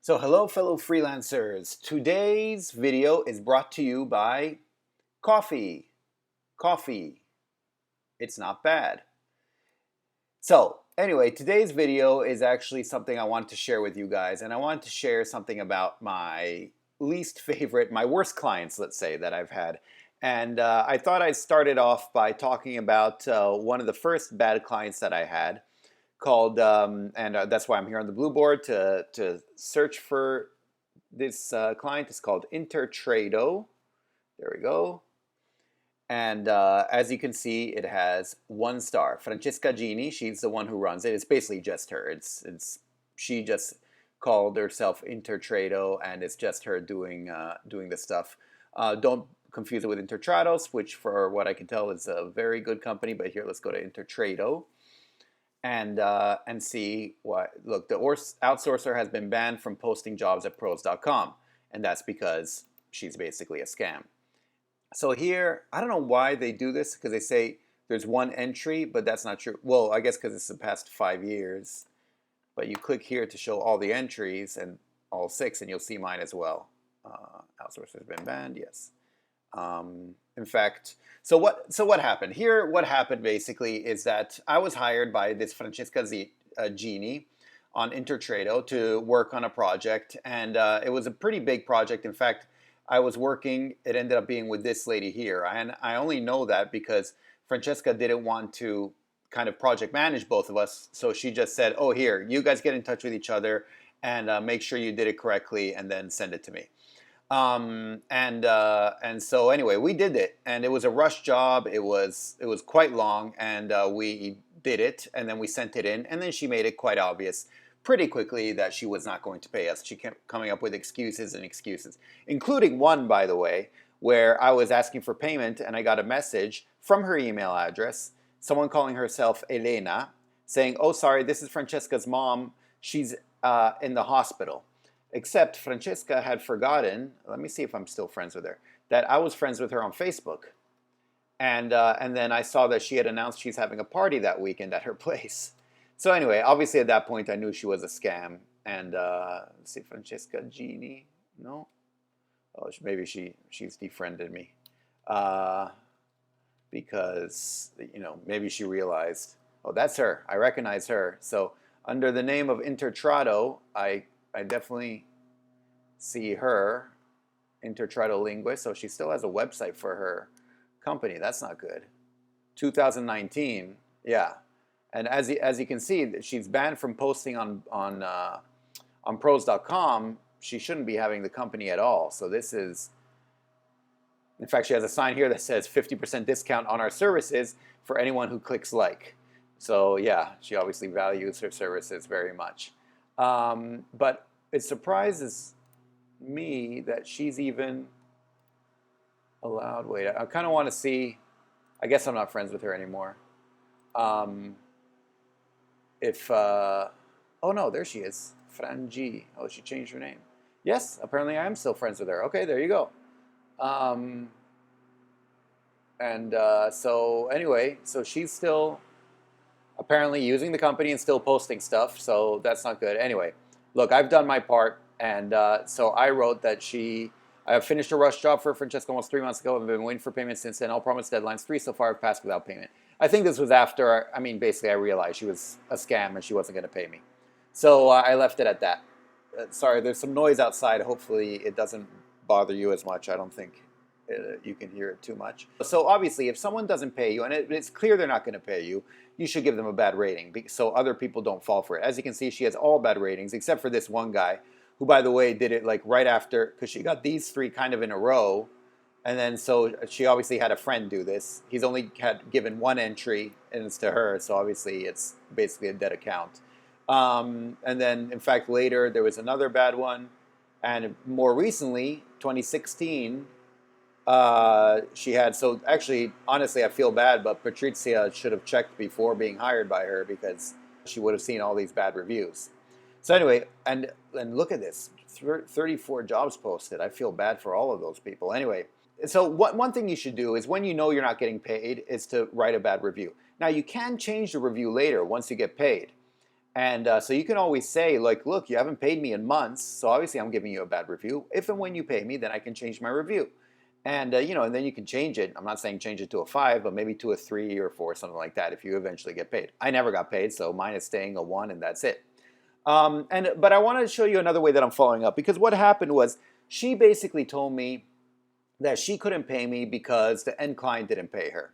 So hello fellow freelancers. Today's video is brought to you by coffee. Coffee. It's not bad. So anyway, today's video is actually something I want to share with you guys, and I want to share something about my least favorite, my worst clients, let's say, that I've had. And I thought I'd start it off by talking about one of the first bad clients that I had called, that's why I'm here on the blue board to search for this client. Is called Intertrado. There we go. And as you can see, it has 1 star. Francesca Gini, she's the one who runs it. It's basically just her. She just called herself Intertrado, and it's just her doing the stuff. Don't confuse it with Intertrados, which for what I can tell is a very good company. But here, let's go to Intertrado and see what. Look, the outsourcer has been banned from posting jobs at pros.com, and that's because she's basically a scam. So here, I don't know why they do this, because they say there's 1 entry, but that's not true. Well, I guess because it's the past 5 years. But you click here to show all the entries, and all 6, and you'll see mine as well. Outsourcer has been banned, yes. In fact, so what happened? Here, what happened basically is that I was hired by this Francesca Gini on Intertrado to work on a project, and it was a pretty big project. In fact, I was working, it ended up being with this lady here. And I only know that because Francesca didn't want to kind of project manage both of us. So she just said, oh, here, you guys get in touch with each other and make sure you did it correctly and then send it to me. And so anyway, we did it, and it was a rush job. It was quite long, and we did it, and then we sent it in, and then she made it quite obvious pretty quickly that she was not going to pay us. She kept coming up with excuses and excuses, including one, by the way, where I was asking for payment and I got a message from her email address, someone calling herself Elena, saying, oh, sorry, this is Francesca's mom. She's in the hospital. Except Francesca had forgotten, let me see if I'm still friends with her, that I was friends with her on Facebook. And then I saw that she had announced she's having a party that weekend at her place. So anyway, obviously at that point I knew she was a scam. And let's see, Francesca Gini, no? Oh, maybe she's defriended me. Because, maybe she realized, oh, that's her. I recognize her. So under the name of Intertrado, I definitely see her, Intertrado Linguist. So she still has a website for her company. That's not good. 2019, yeah. And as you can see, she's banned from posting on pros.com. She shouldn't be having the company at all. So this is, in fact, she has a sign here that says 50% discount on our services for anyone who clicks like. So yeah, she obviously values her services very much. But it surprises me that she's even allowed. Wait, I kind of want to see. I guess I'm not friends with her anymore. Oh no, there she is. Frangi. Oh, she changed her name. Yes, apparently I am still friends with her. Okay, there you go. So anyway, so she's still apparently using the company and still posting stuff. So that's not good. Anyway, look, I've done my part. And so I wrote that I have finished a rush job for Francesca almost 3 months ago. I've been waiting for payment since then. All promised deadlines. 3 so far have passed without payment. I think this was after, basically I realized she was a scam and she wasn't going to pay me. So I left it at that. Sorry, there's some noise outside. Hopefully it doesn't bother you as much. I don't think you can hear it too much. So obviously, if someone doesn't pay you, and it's clear they're not going to pay you, you should give them a bad rating so other people don't fall for it. As you can see, she has all bad ratings except for this one guy, who, by the way, did it like right after, because she got these 3 kind of in a row. And then so she obviously had a friend do this. He's only had given 1 entry, and it's to her. So obviously it's basically a dead account. And then, in fact, later there was another bad one. And more recently, 2016, she had, so actually, honestly, I feel bad, but Patrizia should have checked before being hired by her because she would have seen all these bad reviews. So anyway, and look at this, 34 jobs posted. I feel bad for all of those people. Anyway, so one thing you should do is when you know you're not getting paid is to write a bad review. Now, you can change the review later once you get paid. And so you can always say, like, look, you haven't paid me in months, so obviously I'm giving you a bad review. If and when you pay me, then I can change my review. And and then you can change it. I'm not saying change it to a 5, but maybe to a 3 or 4, something like that, if you eventually get paid. I never got paid, so mine is staying a 1, and that's it. But I wanted to show you another way that I'm following up, because what happened was she basically told me that she couldn't pay me because the end client didn't pay her,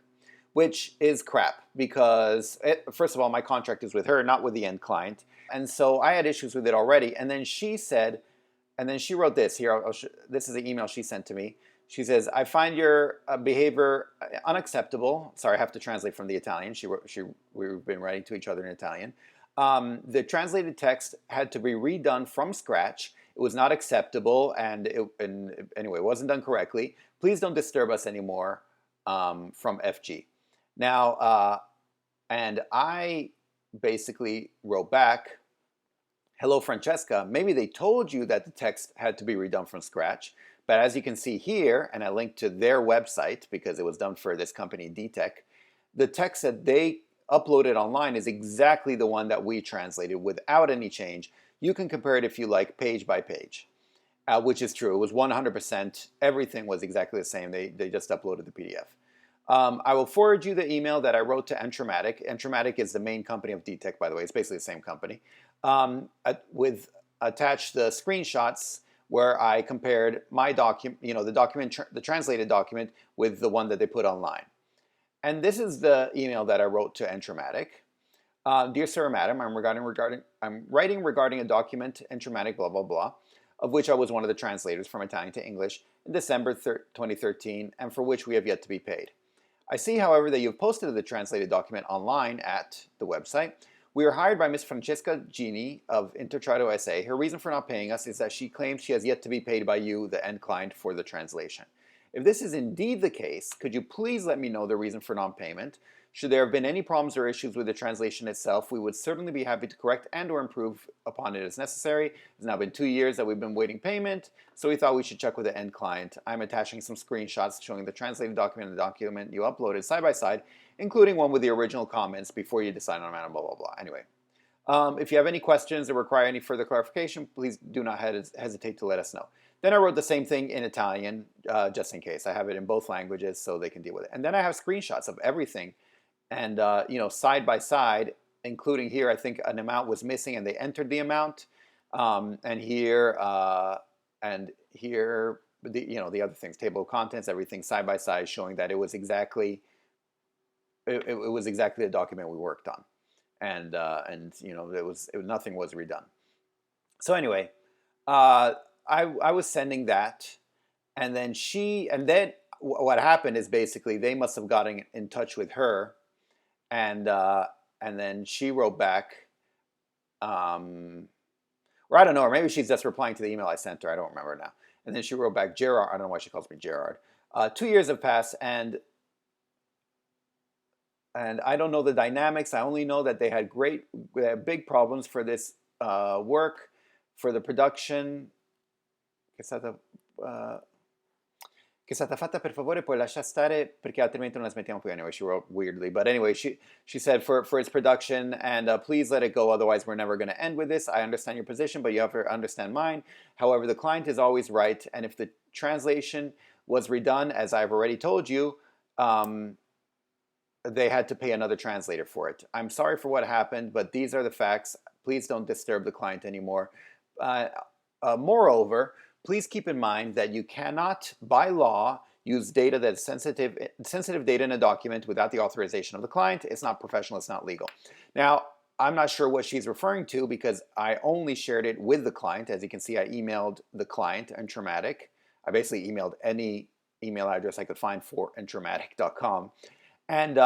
which is crap because, first of all, my contract is with her, not with the end client. And so I had issues with it already. And then she said, and then she wrote this here. This is the email she sent to me. She says, I find your behavior unacceptable. Sorry, I have to translate from the Italian. We've been writing to each other in Italian. The translated text had to be redone from scratch. It was not acceptable, and anyway, it wasn't done correctly. Please don't disturb us anymore, from FG. Now, and I basically wrote back, hello, Francesca. Maybe they told you that the text had to be redone from scratch, but as you can see here, and I linked to their website because it was done for this company, DTech, the text that they uploaded online is exactly the one that we translated without any change. You can compare it if you like, page by page, which is true. It was 100%. Everything was exactly the same. They just uploaded the PDF. I will forward you the email that I wrote to Entramatic. Entramatic is the main company of DTech, by the way. It's basically the same company. With attached the screenshots where I compared my document, the translated document, with the one that they put online. And this is the email that I wrote to Entramatic. Dear Sir or Madam, I'm writing regarding a document, Entramatic, blah, blah, blah, of which I was one of the translators from Italian to English in December 2013, and for which we have yet to be paid. I see, however, that you've posted the translated document online at the website. We are hired by Ms. Francesca Gini of Intertrato SA. Her reason for not paying us is that she claims she has yet to be paid by you, the end client, for the translation. If this is indeed the case, could you please let me know the reason for non-payment? Should there have been any problems or issues with the translation itself, we would certainly be happy to correct and or improve upon it as necessary. It's now been 2 years that we've been waiting payment, so we thought we should check with the end client. I'm attaching some screenshots showing the translated document and the document you uploaded side by side, including one with the original comments before you decide on a matter, blah, blah, blah. Anyway, if you have any questions or require any further clarification, please do not hesitate to let us know. Then I wrote the same thing in Italian, just in case. I have it in both languages so they can deal with it. And then I have screenshots of everything. And, side by side, including here, I think an amount was missing and they entered the amount. And here, the other things, table of contents, everything side by side, showing that it was exactly, it was exactly the document we worked on. And nothing was redone. So anyway, I was sending that, and then what happened is basically they must have gotten in touch with her. And then she wrote back, or I don't know, or maybe she's just replying to the email I sent her. I don't remember now. And then she wrote back, Gerard. I don't know why she calls me Gerard. 2 years have passed, and I don't know the dynamics. I only know that they had big problems for this work, for the production. Che è stata fatta, per favore puoi lasciar stare perché altrimenti non la smettiamo più. Anyway, she wrote weirdly. But anyway, she said for its production, and please let it go, otherwise we're never going to end with this. I understand your position, but you have to understand mine. However, the client is always right, and if the translation was redone, as I've already told you, they had to pay another translator for it. I'm sorry for what happened, but these are the facts. Please don't disturb the client anymore. Moreover, please keep in mind that you cannot, by law, use data that's sensitive data in a document without the authorization of the client. It's not professional, it's not legal. Now, I'm not sure what she's referring to because I only shared it with the client. As you can see, I emailed the client, Entramatic. I basically emailed any email address I could find for entramatic.com. And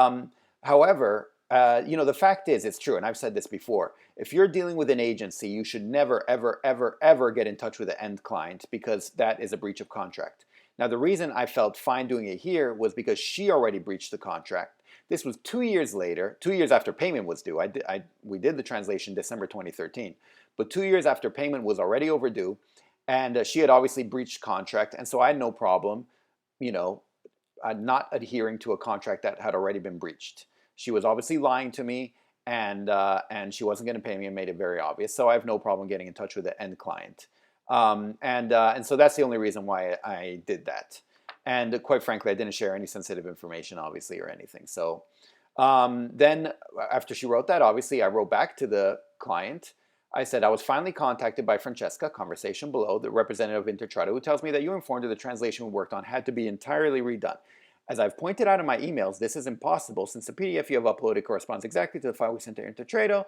however, the fact is, it's true, and I've said this before, if you're dealing with an agency, you should never, ever, ever, ever get in touch with the end client because that is a breach of contract. Now, the reason I felt fine doing it here was because she already breached the contract. This was 2 years later, 2 years after payment was due. We did the translation December 2013, but 2 years after payment was already overdue, and she had obviously breached contract, and so I had no problem, not adhering to a contract that had already been breached. She was obviously lying to me, and she wasn't going to pay me and made it very obvious. So I have no problem getting in touch with the end client. And so that's the only reason why I did that. And quite frankly, I didn't share any sensitive information, obviously, or anything. So then after she wrote that, obviously, I wrote back to the client. I said, I was finally contacted by Francesca, conversation below, the representative of Intertrado, who tells me that you informed her the translation we worked on had to be entirely redone. As I've pointed out in my emails, this is impossible since the PDF you have uploaded corresponds exactly to the file we sent to Intertrado.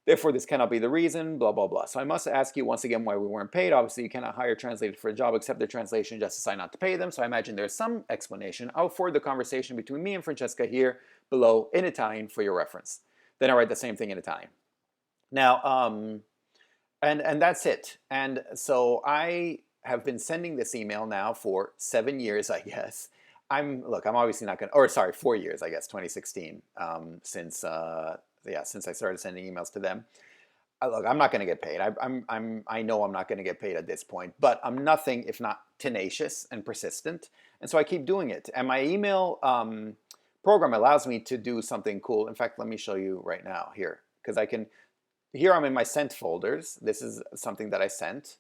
Therefore, this cannot be the reason, blah, blah, blah. So I must ask you once again why we weren't paid. Obviously, you cannot hire translators for a job, accept their translation, just decide not to pay them. So I imagine there's some explanation. I'll forward the conversation between me and Francesca here below in Italian for your reference. Then I write the same thing in Italian. Now, and that's it. And so I have been sending this email now for 7 years, I guess. I'm obviously not going to, or sorry, 4 years, I guess, 2016, since I started sending emails to them. Look, I'm not going to get paid. I know I'm not going to get paid at this point, but I'm nothing if not tenacious and persistent. And so I keep doing it. And my email program allows me to do something cool. In fact, let me show you right now here, because here I'm in my sent folders. This is something that I sent,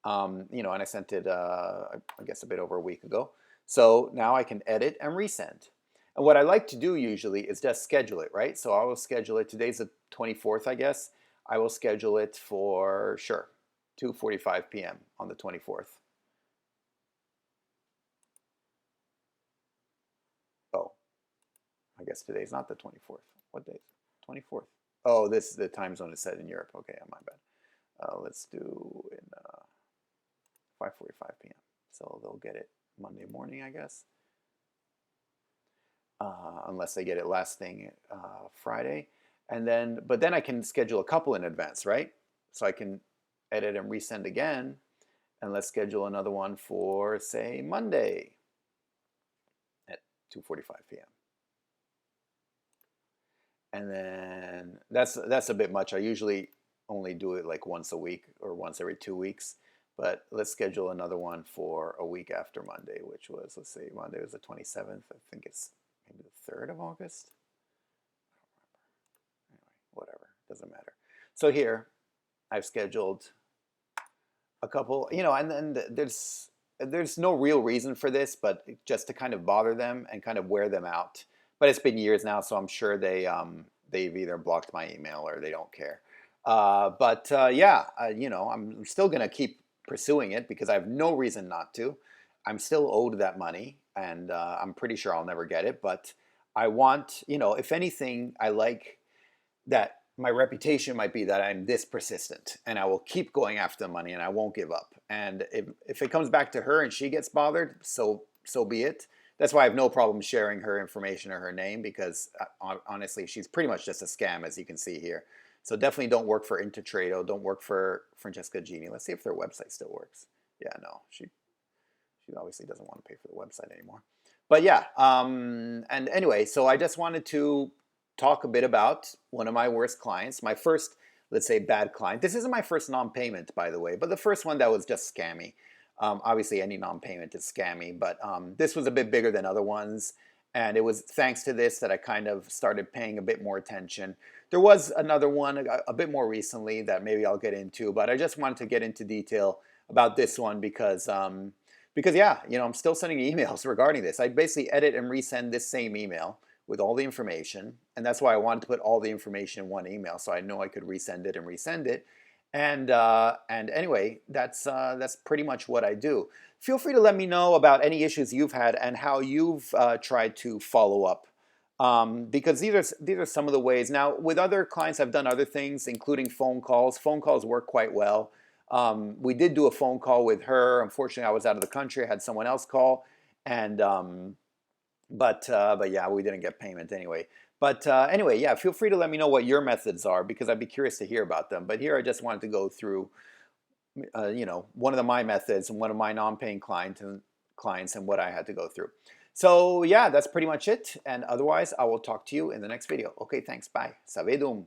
and I sent it, I guess, a bit over a week ago. So now I can edit and resend. And what I like to do usually is just schedule it, right? So I will schedule it. Today's the 24th, I guess. I will schedule it for, sure, 2:45 p.m. on the 24th. Oh, I guess today's not the 24th. What day is it? 24th. Oh, the time zone is set in Europe. Okay, my bad. Let's do in 5:45 p.m. So they'll get it Monday morning, I guess. Unless they get it last thing Friday. But then I can schedule a couple in advance, right? So I can edit and resend again. And let's schedule another one for, say, Monday at 2:45 p.m. And then that's a bit much. I usually only do it like once a week or once every 2 weeks. But let's schedule another one for a week after Monday, which was, let's see, Monday was the 27th. I think it's maybe the 3rd of August. I don't remember. Anyway, whatever, doesn't matter. So here, I've scheduled a couple, and then there's no real reason for this, but just to kind of bother them and kind of wear them out. But it's been years now, so I'm sure they've either blocked my email or they don't care. I'm still gonna keep pursuing it because I have no reason not to. I'm still owed that money, and I'm pretty sure I'll never get it. But I want, if anything, I like that my reputation might be that I'm this persistent, and I will keep going after the money, and I won't give up. And if it comes back to her and she gets bothered, so be it. That's why I have no problem sharing her information or her name, because honestly, she's pretty much just a scam, as you can see here. So definitely don't work for Intertrado. Don't work for Francesca Gini. Let's see if their website still works. Yeah, no, she obviously doesn't want to pay for the website anymore. But yeah, and anyway, so I just wanted to talk a bit about one of my worst clients, my first, let's say, bad client. This isn't my first non-payment, by the way, but the first one that was just scammy. Obviously, any non-payment is scammy, but this was a bit bigger than other ones. And it was thanks to this that I kind of started paying a bit more attention. There was another one a bit more recently that maybe I'll get into, but I just wanted to get into detail about this one because yeah, I'm still sending emails regarding this. I basically edit and resend this same email with all the information, and that's why I wanted to put all the information in one email so I know I could resend it and resend it. And anyway, that's pretty much what I do. Feel free to let me know about any issues you've had and how you've tried to follow up, because these are some of the ways. Now, with other clients, I've done other things, including phone calls. Phone calls work quite well. We did do a phone call with her. Unfortunately, I was out of the country. I had someone else call, and but yeah, we didn't get payment anyway. But anyway, yeah, feel free to let me know what your methods are, because I'd be curious to hear about them. But here I just wanted to go through, one of my methods and one of my non-paying clients and what I had to go through. So yeah, that's pretty much it. And otherwise, I will talk to you in the next video. Okay, thanks. Bye. Savedum.